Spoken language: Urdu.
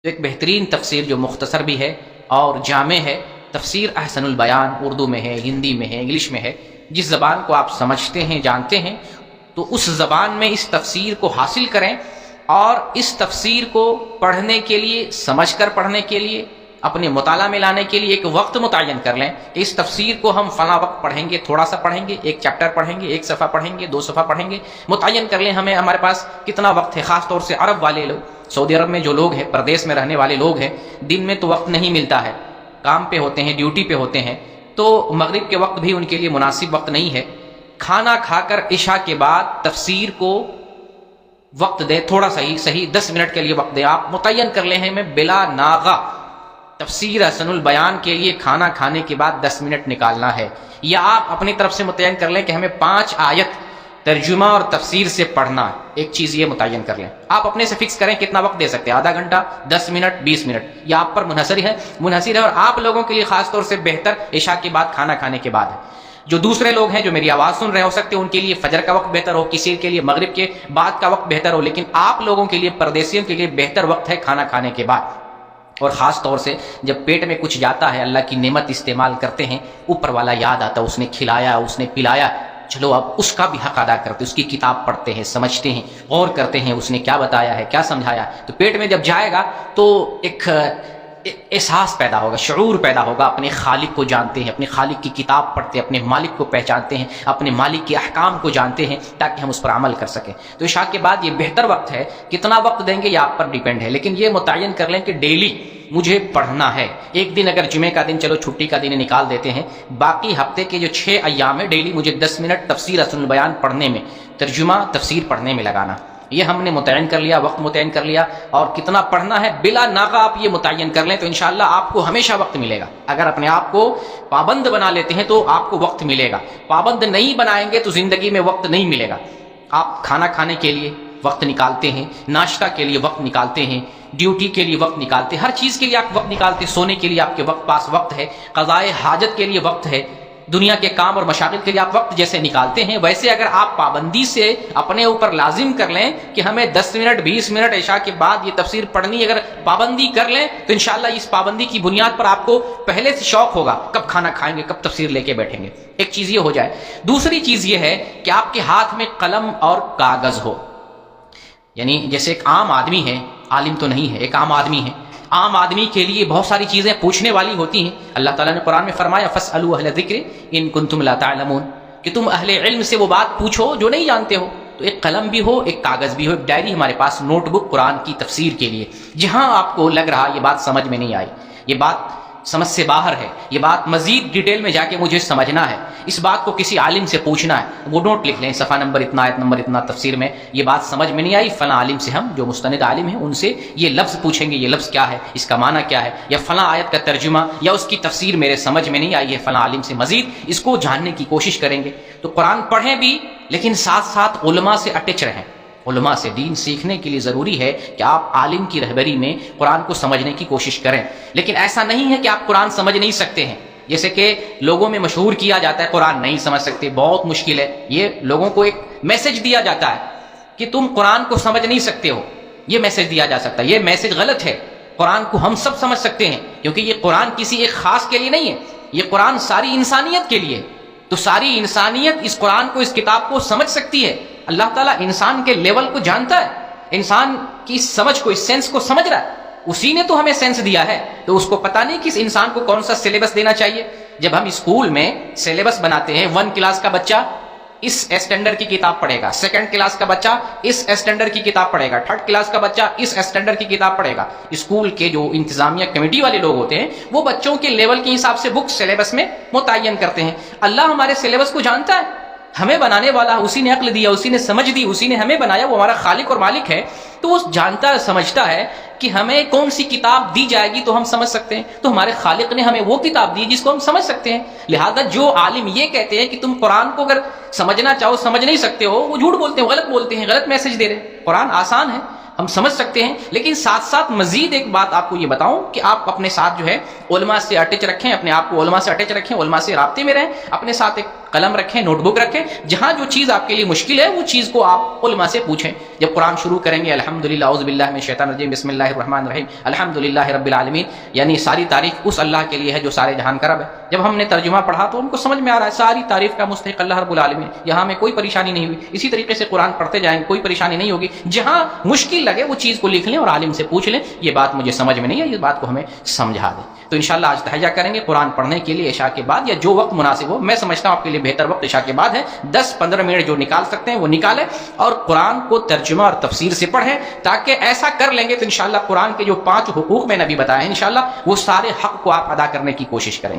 تو ایک بہترین تفسیر جو مختصر بھی ہے اور جامع ہے، تفسیر احسن البیان، اردو میں ہے، ہندی میں ہے، انگلش میں ہے۔ جس زبان کو آپ سمجھتے ہیں، جانتے ہیں، تو اس زبان میں اس تفسیر کو حاصل کریں، اور اس تفسیر کو پڑھنے کے لیے، سمجھ کر پڑھنے کے لیے، اپنے مطالعہ میں لانے کے لیے ایک وقت متعین کر لیں کہ اس تفسیر کو ہم فلاں وقت پڑھیں گے، تھوڑا سا پڑھیں گے، ایک چیپٹر پڑھیں گے، ایک صفحہ پڑھیں گے، 2 صفحہ پڑھیں گے، متعین کر لیں ہمارے پاس کتنا وقت ہے۔ خاص طور سے عرب والے لوگ، سعودی عرب میں جو لوگ ہیں، پردیس میں رہنے والے لوگ ہیں، دن میں تو وقت نہیں ملتا ہے، کام پہ ہوتے ہیں، ڈیوٹی پہ ہوتے ہیں، تو مغرب کے وقت بھی ان کے لیے مناسب وقت نہیں ہے۔ کھانا کھا کر عشاء کے بعد تفسیر کو وقت دے، تھوڑا سا ہی صحیح 10 منٹ کے لیے وقت دے، آپ متعین کر لیں ہمیں بلا ناغہ تفسیر احسن البیان کے لیے کھانا کھانے کے بعد 10 منٹ نکالنا ہے، یا آپ اپنی طرف سے متعین کر لیں کہ ہمیں 5 آیت ترجمہ اور تفسیر سے پڑھنا ہے، ایک چیز یہ متعین کر لیں۔ آپ اپنے سے فکس کریں کتنا وقت دے سکتے ہیں، آدھا گھنٹہ، 10 منٹ، 20 منٹ، یہ آپ پر منحصر ہے۔ اور آپ لوگوں کے لیے خاص طور سے بہتر عشاء کے بعد، کھانا کھانے کے بعد ہے۔ جو دوسرے لوگ ہیں جو میری آواز سن رہے ہو سکتے ہیں ان کے لیے فجر کا وقت بہتر ہو، کسی کے لیے مغرب کے بعد کا وقت بہتر ہو، لیکن آپ لوگوں کے لیے، پردیسیوں کے لیے بہتر وقت ہے کھانا کھانے کے بعد۔ اور خاص طور سے جب پیٹ میں کچھ جاتا ہے، اللہ کی نعمت استعمال کرتے ہیں، اوپر والا یاد آتا ہے، اس نے کھلایا، اس نے پلایا، چلو اب اس کا بھی حق ادا کرتے، اس کی کتاب پڑھتے ہیں، سمجھتے ہیں، غور کرتے ہیں اس نے کیا بتایا ہے، کیا سمجھایا۔ تو پیٹ میں جب جائے گا تو ایک احساس پیدا ہوگا، شعور پیدا ہوگا، اپنے خالق کو جانتے ہیں، اپنے خالق کی کتاب پڑھتے ہیں، اپنے مالک کو پہچانتے ہیں، اپنے مالک کے احکام کو جانتے ہیں، تاکہ ہم اس پر عمل کر سکیں۔ تو عشاء کے بعد یہ بہتر وقت ہے، کتنا وقت دیں گے یہ آپ پر ڈیپینڈ ہے، لیکن یہ متعین کر لیں کہ ڈیلی مجھے پڑھنا ہے۔ ایک دن اگر جمعے کا دن چلو چھٹی کا دن نکال دیتے ہیں، باقی ہفتے کے جو 6 ایام ہے، ڈیلی مجھے 10 منٹ تفسیر احسن البیان پڑھنے میں، ترجمہ تفسیر پڑھنے میں لگانا۔ یہ ہم نے متعین کر لیا، وقت متعین کر لیا، اور کتنا پڑھنا ہے بلا ناغہ آپ یہ متعین کر لیں تو انشاءاللہ آپ کو ہمیشہ وقت ملے گا۔ اگر اپنے آپ کو پابند بنا لیتے ہیں تو آپ کو وقت ملے گا، پابند نہیں بنائیں گے تو زندگی میں وقت نہیں ملے گا۔ آپ کھانا کھانے کے لیے وقت نکالتے ہیں، ناشتہ کے لیے وقت نکالتے ہیں، ڈیوٹی کے لیے وقت نکالتے ہیں، ہر چیز کے لیے آپ وقت نکالتے ہیں، سونے کے لیے آپ کے پاس وقت ہے، قضائے حاجت کے لیے وقت ہے، دنیا کے کام اور مشاغل کے لیے آپ وقت جیسے نکالتے ہیں، ویسے اگر آپ پابندی سے اپنے اوپر لازم کر لیں کہ ہمیں 10 منٹ 20 منٹ عشاء کے بعد یہ تفسیر پڑھنی، اگر پابندی کر لیں تو انشاءاللہ اس پابندی کی بنیاد پر آپ کو پہلے سے شوق ہوگا، کب کھانا کھائیں گے، کب تفسیر لے کے بیٹھیں گے۔ ایک چیز یہ ہو جائے۔ دوسری چیز یہ ہے کہ آپ کے ہاتھ میں قلم اور کاغذ ہو، یعنی جیسے ایک عام آدمی ہے، عالم تو نہیں ہے، ایک عام آدمی ہے، عام آدمی کے لیے بہت ساری چیزیں پوچھنے والی ہوتی ہیں۔ اللہ تعالیٰ نے قرآن میں فرمایا فَاسْأَلُوا أَهْلَ الذِّكْرِ إِن كُنتُمْ لَا تَعْلَمُونَ، کہ تم اہل علم سے وہ بات پوچھو جو نہیں جانتے ہو۔ تو ایک قلم بھی ہو، ایک کاغذ بھی ہو، ایک ڈائری ہمارے پاس، نوٹ بک قرآن کی تفسیر کے لیے، جہاں آپ کو لگ رہا یہ بات سمجھ میں نہیں آئی، یہ بات سمجھ سے باہر ہے، یہ بات مزید ڈیٹیل میں جا کے مجھے سمجھنا ہے، اس بات کو کسی عالم سے پوچھنا ہے، وہ نوٹ لکھ لیں، صفحہ نمبر اتنا، آیت نمبر اتنا، تفسیر میں یہ بات سمجھ میں نہیں آئی، فلاں عالم سے، ہم جو مستند عالم ہیں ان سے یہ لفظ پوچھیں گے، یہ لفظ کیا ہے، اس کا معنی کیا ہے، یا فلاں آیت کا ترجمہ یا اس کی تفسیر میرے سمجھ میں نہیں آئی ہے، فلاں عالم سے مزید اس کو جاننے کی کوشش کریں گے۔ تو قرآن پڑھیں بھی، لیکن ساتھ ساتھ علماء سے اٹیچ رہیں، علماء سے دین سیکھنے کے لیے ضروری ہے کہ آپ عالم کی رہبری میں قرآن کو سمجھنے کی کوشش کریں، لیکن ایسا نہیں ہے کہ آپ قرآن سمجھ نہیں سکتے ہیں، جیسے کہ لوگوں میں مشہور کیا جاتا ہے قرآن نہیں سمجھ سکتے، بہت مشکل ہے، یہ لوگوں کو ایک میسج دیا جاتا ہے کہ تم قرآن کو سمجھ نہیں سکتے ہو، یہ میسج دیا جا سکتا ہے، یہ میسج غلط ہے۔ قرآن کو ہم سب سمجھ سکتے ہیں، کیونکہ یہ قرآن کسی ایک خاص کے لیے نہیں ہے، یہ قرآن ساری انسانیت کے لیے، تو ساری انسانیت اس قرآن کو، اس کتاب کو سمجھ سکتی ہے۔ اللہ تعالیٰ انسان کے لیول کو جانتا ہے، انسان کی سمجھ کو، اس سینس کو سمجھ رہا ہے، اسی نے تو ہمیں سینس دیا ہے، تو اس کو پتہ نہیں کہ اس انسان کو کون سا سلیبس دینا چاہیے۔ جب ہم اسکول میں سلیبس بناتے ہیں، 1 کلاس کا بچہ اس اسٹینڈرڈ کی کتاب پڑھے گا، 2nd کلاس کا بچہ اس اسٹینڈرڈ کی کتاب پڑھے گا، 3rd کلاس کا بچہ اس اسٹینڈرڈ کی کتاب پڑھے گا۔ اسکول کے جو انتظامیہ کمیٹی والے لوگ ہوتے ہیں وہ بچوں کے لیول کے حساب سے بک سلیبس میں متعین کرتے ہیں۔ اللہ ہمارے سلیبس کو جانتا ہے، ہمیں بنانے والا اسی نے عقل دیا، اسی نے سمجھ دی، اسی نے ہمیں بنایا، وہ ہمارا خالق اور مالک ہے، تو وہ جانتا ہے، سمجھتا ہے کہ ہمیں کون سی کتاب دی جائے گی تو ہم سمجھ سکتے ہیں، تو ہمارے خالق نے ہمیں وہ کتاب دی جس کو ہم سمجھ سکتے ہیں۔ لہذا جو عالم یہ کہتے ہیں کہ تم قرآن کو اگر سمجھنا چاہو سمجھ نہیں سکتے ہو، وہ جھوٹ بولتے ہیں، غلط بولتے ہیں، غلط میسج دے رہے ہیں۔ قرآن آسان ہے، ہم سمجھ سکتے ہیں، لیکن ساتھ ساتھ مزید ایک بات آپ کو یہ بتاؤں کہ آپ اپنے ساتھ جو ہے علماء سے اٹیچ رکھیں، اپنے آپ کو علماء سے اٹیچ رکھیں، علماء سے رابطے میں رہیں، اپنے ساتھ ایک قلم رکھیں، نوٹ بک رکھیں، جہاں جو چیز آپ کے لیے مشکل ہے وہ چیز کو آپ علماء سے پوچھیں. جب قرآن شروع کریں گے الحمدللہ اعوذ باللہ من الشیطان الرجیم بسم اللہ الرحمن الرحیم الحمدللہ رب العالمین، یعنی ساری تعریف اس اللہ کے لیے ہے جو سارے جہان کا رب ہے. جب ہم نے ترجمہ پڑھا تو ان کو سمجھ میں آ رہا ہے ساری تعریف کا مستحق اللہ رب العالمین، یہاں میں کوئی پریشانی نہیں ہوئی. اسی طریقے سے قرآن پڑھتے جائیں کوئی پریشانی نہیں ہوگی. جہاں مشکل لگے وہ چیز کو لکھ لیں اور عالم سے پوچھ لیں یہ بات مجھے سمجھ میں نہیں ہے، یہ بات کو ہمیں سمجھا دیں. تو انشاءاللہ آج تہیہ کریں گے قرآن پڑھنے کے لیے عشاء کے بعد، یا جو وقت مناسب ہو. میں سمجھتا ہوں آپ کے لیے بہتر وقت عشاء کے بعد ہے. 10-15 منٹ جو نکال سکتے ہیں وہ نکالیں اور قرآن کو ترجمہ اور تفسیر سے پڑھیں. تاکہ ایسا کر لیں گے تو انشاءاللہ قرآن کے جو 5 حقوق میں نے ابھی بتائے ہیں انشاءاللہ وہ سارے حق کو آپ ادا کرنے کی کوشش کریں گے.